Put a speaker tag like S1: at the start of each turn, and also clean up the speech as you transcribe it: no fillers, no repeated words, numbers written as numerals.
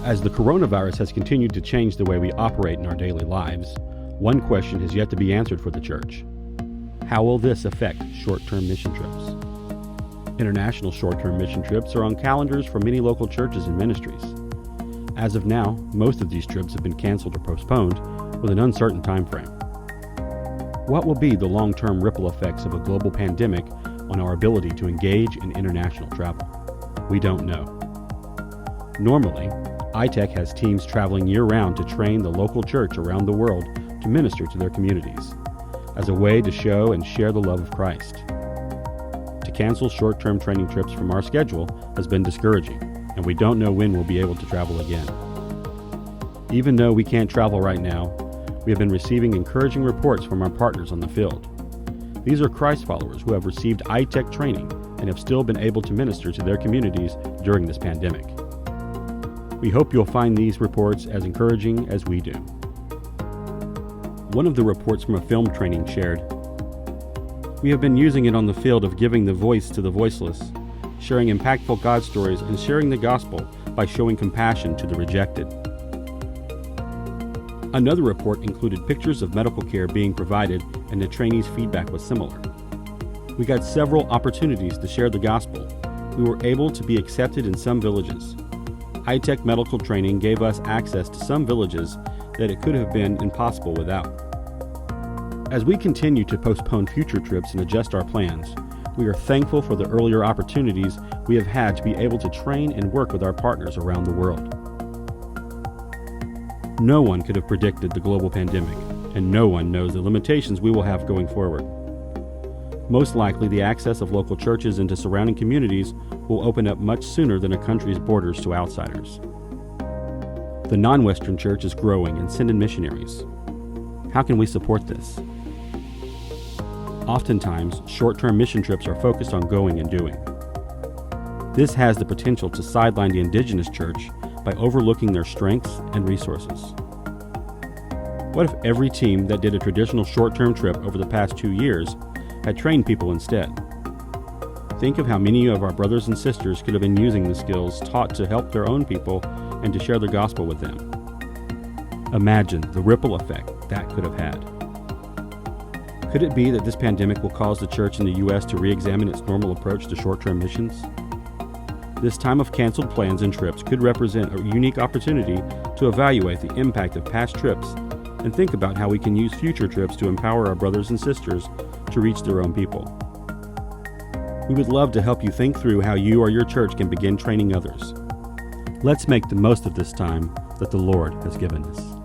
S1: As the coronavirus has continued to change the way we operate in our daily lives, one question has yet to be answered for the church. How will this affect short-term mission trips? International short-term mission trips are on calendars for many local churches and ministries. As of now, most of these trips have been canceled or postponed with an uncertain time frame. What will be the long-term ripple effects of a global pandemic on our ability to engage in international travel? We don't know. Normally, ITEC has teams traveling year-round to train the local church around the world to minister to their communities, as a way to show and share the love of Christ. To cancel short-term training trips from our schedule has been discouraging, and we don't know when we'll be able to travel again. Even though we can't travel right now, we have been receiving encouraging reports from our partners on the field. These are Christ followers who have received ITEC training and have still been able to minister to their communities during this pandemic. We hope you'll find these reports as encouraging as we do. One of the reports from a film training shared, "We have been using it on the field of giving the voice to the voiceless, sharing impactful God stories and sharing the gospel by showing compassion to the rejected." Another report included pictures of medical care being provided, and the trainees' feedback was similar. We got several opportunities to share the gospel. We were able to be accepted in some villages. ITEC medical training gave us access to some villages that it could have been impossible without. As we continue to postpone future trips and adjust our plans, we are thankful for the earlier opportunities we have had to be able to train and work with our partners around the world. No one could have predicted the global pandemic, and no one knows the limitations we will have going forward. Most likely, the access of local churches into surrounding communities will open up much sooner than a country's borders to outsiders. The non-Western church is growing and sending missionaries. How can we support this? Oftentimes, short-term mission trips are focused on going and doing. This has the potential to sideline the indigenous church by overlooking their strengths and resources. What if every team that did a traditional short-term trip over the past 2 years had trained people instead? Think of how many of our brothers and sisters could have been using the skills taught to help their own people and to share the gospel with them. Imagine the ripple effect that could have had. Could it be that this pandemic will cause the church in the U.S. to re-examine its normal approach to short-term missions? This time of canceled plans and trips could represent a unique opportunity to evaluate the impact of past trips and think about how we can use future trips to empower our brothers and sisters to reach their own people. We would love to help you think through how you or your church can begin training others. Let's make the most of this time that the Lord has given us.